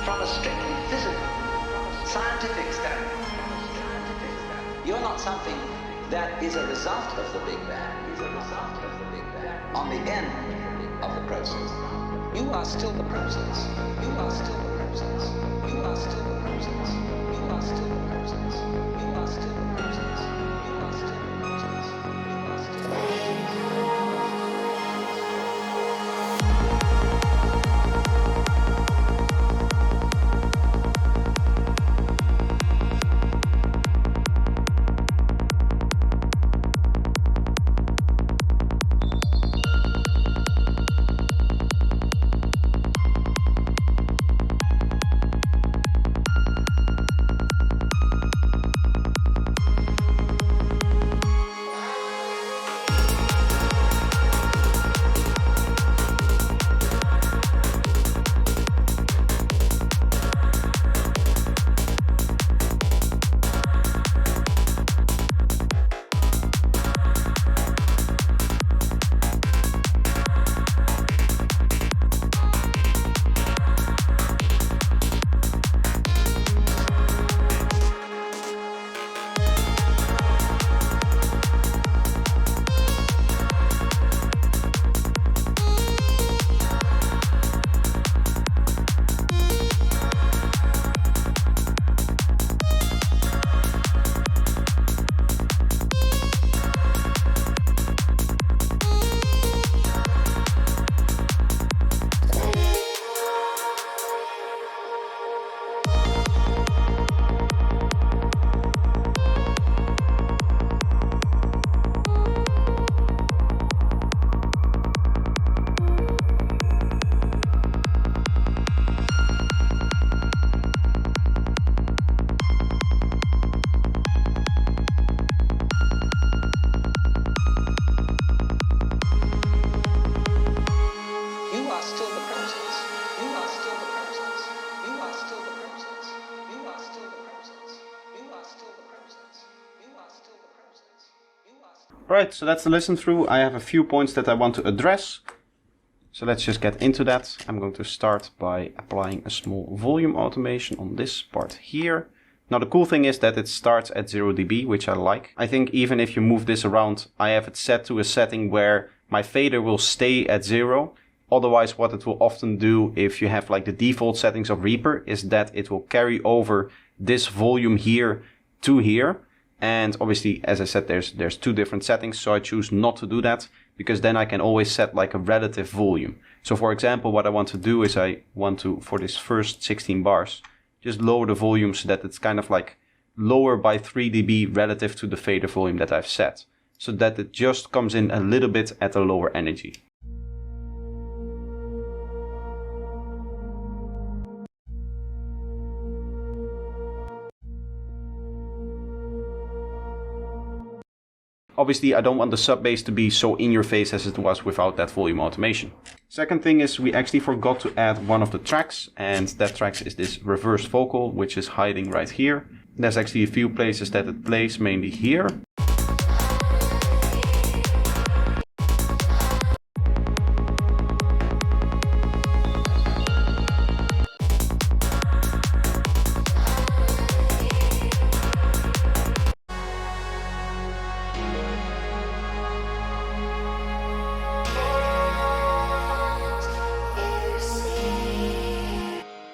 From a strictly physical, scientific standpoint, you're not something that is a result of the Big Bang. On the end of the process, you are still the process. You are still the process. You are still the process. You are still the process. You are still the process. You are still the process. You are still the process. Right, so that's the listen through. I have a few points that I want to address. So let's just get into that. I'm going to start by applying a small volume automation on this part here. Now the cool thing is that it starts at 0 dB, which I like. I think even if you move this around, I have it set to a setting where my fader will stay at 0. Otherwise, what it will often do if you have like the default settings of Reaper is that it will carry over this volume here to here. And obviously, as I said, there's two different settings, so I choose not to do that because then I can always set like a relative volume. So for example, what I want to do is I want to, for this first 16 bars, just lower the volume so that it's kind of like lower by 3 dB relative to the fader volume that I've set, so that it just comes in a little bit at a lower energy. Obviously, I don't want the sub bass to be so in your face as it was without that volume automation. Second thing is we actually forgot to add one of the tracks, and that track is this reverse vocal, which is hiding right here. There's actually a few places that it plays, mainly here.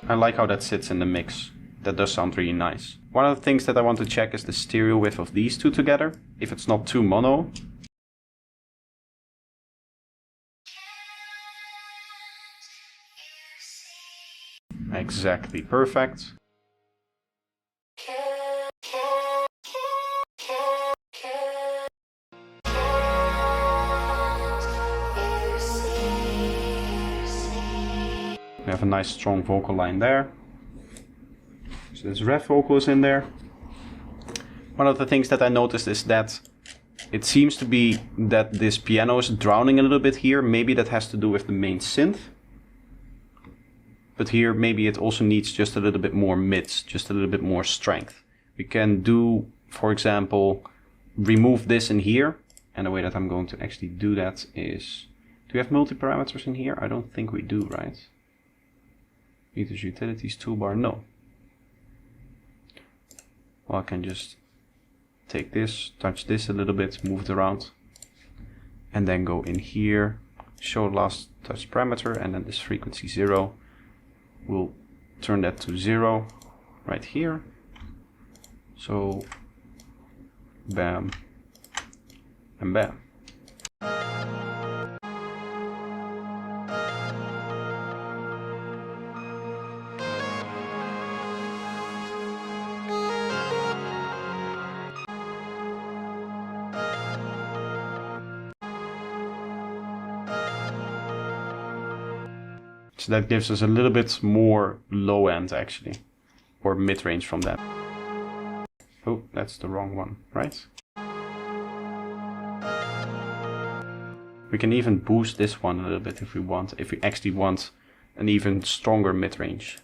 I like how that sits in the mix. That does sound really nice. One of the things that I want to check is the stereo width of these two together. If it's not too mono. Exactly perfect. We have a nice strong vocal line there. So this ref vocal is in there. One of the things that I noticed is that it seems to be that this piano is drowning a little bit here. Maybe that has to do with the main synth. But here maybe it also needs just a little bit more mids, just a little bit more strength. We can do, for example, remove this in here. And the way that I'm going to actually do that is Do we have multi-parameters in here? I don't think we do, right? Meters utilities toolbar, no. Well, I can just take this, touch this a little bit, move it around, and then go in here, show last touch parameter, and then this frequency 0. We'll turn that to 0 right here. So bam and bam. So that gives us a little bit more low end actually, or mid-range from that. Oh, that's the wrong one, right? We can even boost this one a little bit if we want, if we actually want an even stronger mid-range.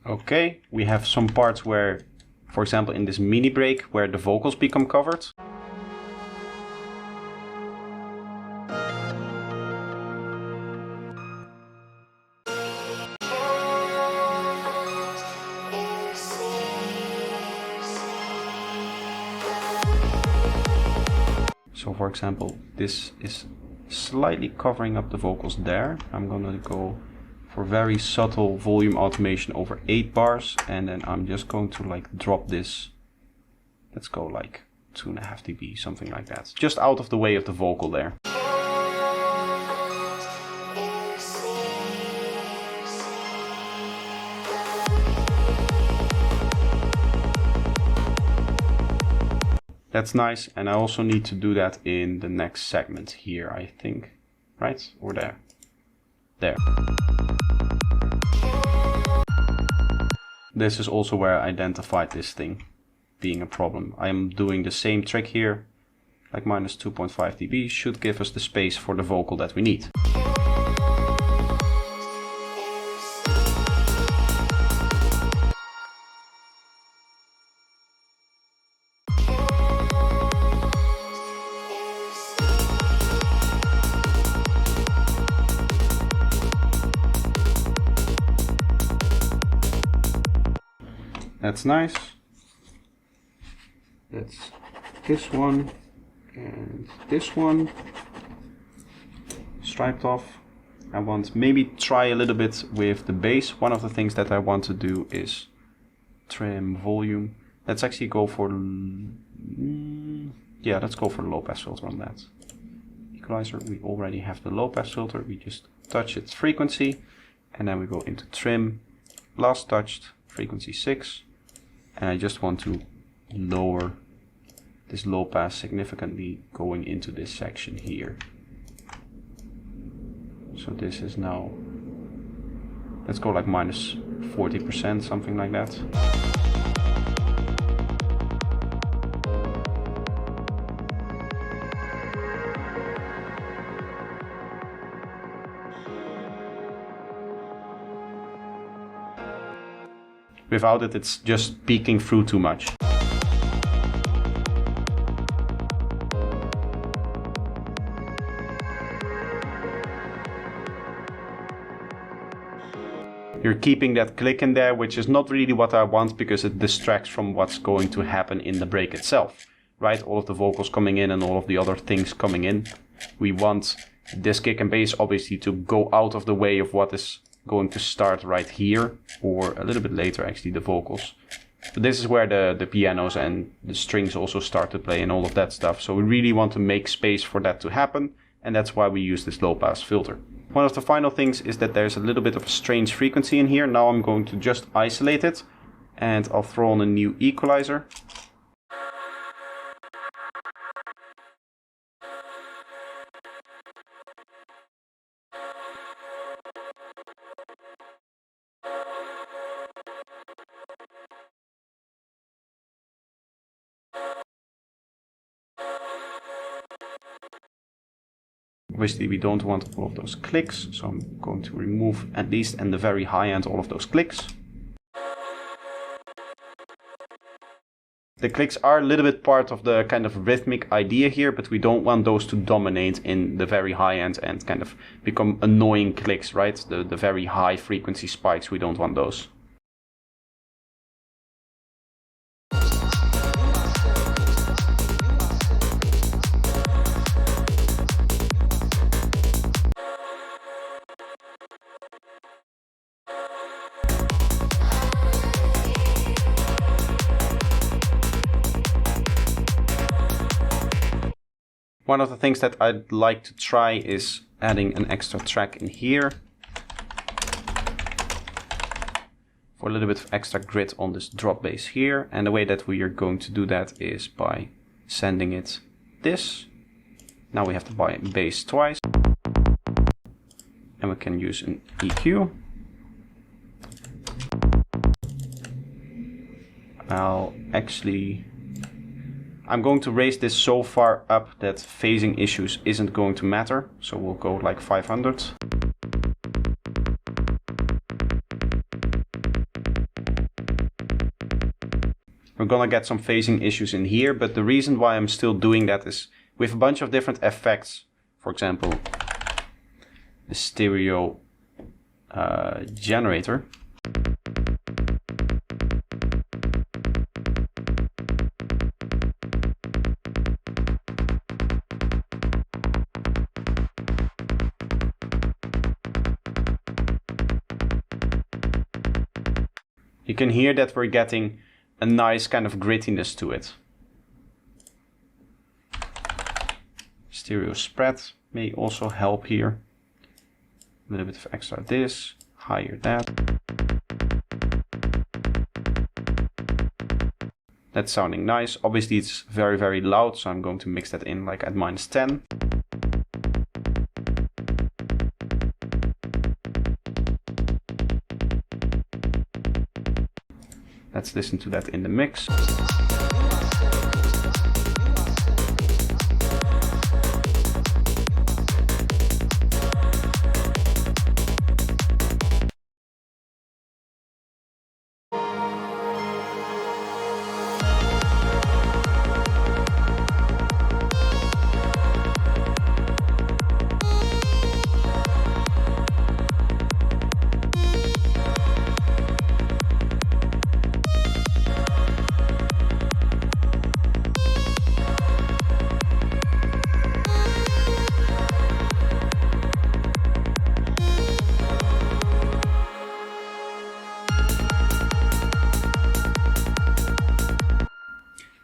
Okay, we have some parts where, for example, in this mini break, where the vocals become covered. So for example, this is slightly covering up the vocals there. I'm gonna go for very subtle volume automation over 8 bars, and then I'm just going to like drop this. Let's go like 2.5 dB, something like that. Just out of the way of the vocal there. That's nice, and I also need to do that in the next segment here, I think. Right? Or there. There. This is also where I identified this thing being a problem. I am doing the same trick here, like minus 2.5 dB should give us the space for the vocal that we need. That's nice. That's this one and this one striped off. I want maybe try a little bit with the bass. One of the things that I want to do is trim volume. Let's actually go for yeah, let's go for the low pass filter on that. Equalizer, we already have the low pass filter. We just touch its frequency and then we go into trim, last touched, frequency 6. And I just want to lower this low pass significantly going into this section here. So this is now, let's go like minus 40%, something like that. Without it, it's just peeking through too much. You're keeping that click in there, which is not really what I want because it distracts from what's going to happen in the break itself, right? All of the vocals coming in and all of the other things coming in. We want this kick and bass obviously to go out of the way of what is going to start right here, or a little bit later actually, the vocals. But this is where the pianos and the strings also start to play and all of that stuff. So we really want to make space for that to happen, and that's why we use this low pass filter. One of the final things is that there's a little bit of a strange frequency in here. Now I'm going to just isolate it, and I'll throw on a new equalizer. Obviously we don't want all of those clicks, so I'm going to remove, at least in the very high end, all of those clicks. The clicks are a little bit part of the kind of rhythmic idea here, but we don't want those to dominate in the very high end and kind of become annoying clicks, right? The very high frequency spikes, we don't want those. One of the things that I'd like to try is adding an extra track in here for a little bit of extra grit on this drop bass here. And the way that we are going to do that is by sending it this. Now we have to buy bass twice. And we can use an EQ. I'm going to raise this so far up that phasing issues isn't going to matter. So we'll go like 500. We're gonna get some phasing issues in here, but the reason why I'm still doing that is with a bunch of different effects. For example, the stereo generator. You can hear that we're getting a nice kind of grittiness to it. Stereo spread may also help here. A little bit of extra this, higher that. That's sounding nice. Obviously it's very, very loud, so I'm going to mix that in like at -10. Let's listen to that in the mix.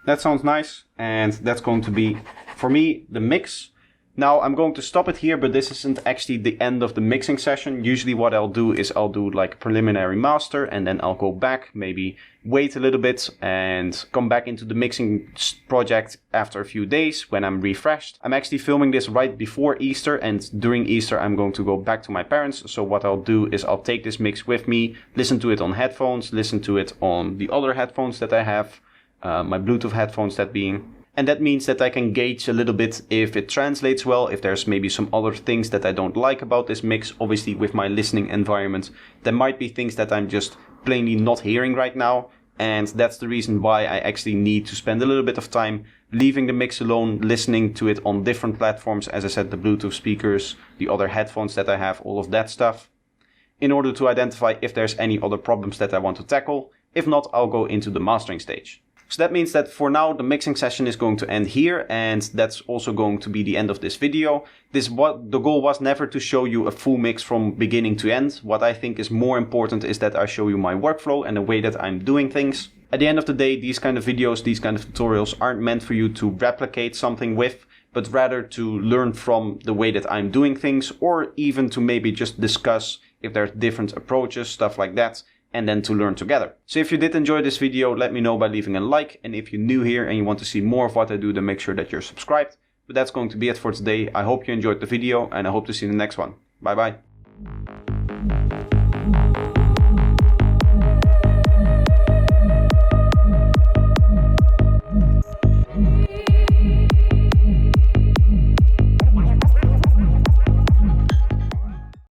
That sounds nice, and that's going to be, for me, the mix. Now I'm going to stop it here, but this isn't actually the end of the mixing session. Usually what I'll do is I'll do like a preliminary master, and then I'll go back, maybe wait a little bit and come back into the mixing project after a few days when I'm refreshed. I'm actually filming this right before Easter, and during Easter I'm going to go back to my parents. So what I'll do is I'll take this mix with me, listen to it on headphones, listen to it on the other headphones that I have. My Bluetooth headphones that being. And that means that I can gauge a little bit if it translates well, if there's maybe some other things that I don't like about this mix. Obviously with my listening environment, there might be things that I'm just plainly not hearing right now. And that's the reason why I actually need to spend a little bit of time leaving the mix alone, listening to it on different platforms. As I said, the Bluetooth speakers, the other headphones that I have, all of that stuff. in order to identify if there's any other problems that I want to tackle. If not, I'll go into the mastering stage. So that means that for now the mixing session is going to end here, and that's also going to be the end of this video. The goal was never to show you a full mix from beginning to end. What I think is more important is that I show you my workflow and the way that I'm doing things. At the end of the day, these kind of videos, these kind of tutorials aren't meant for you to replicate something with, but rather to learn from the way that I'm doing things, or even to maybe just discuss if there's different approaches, stuff like that, and then to learn together. So if you did enjoy this video, let me know by leaving a like, and if you're new here and you want to see more of what I do, then make sure that you're subscribed. But that's going to be it for today. I hope you enjoyed the video, and I hope to see you in the next one. Bye bye.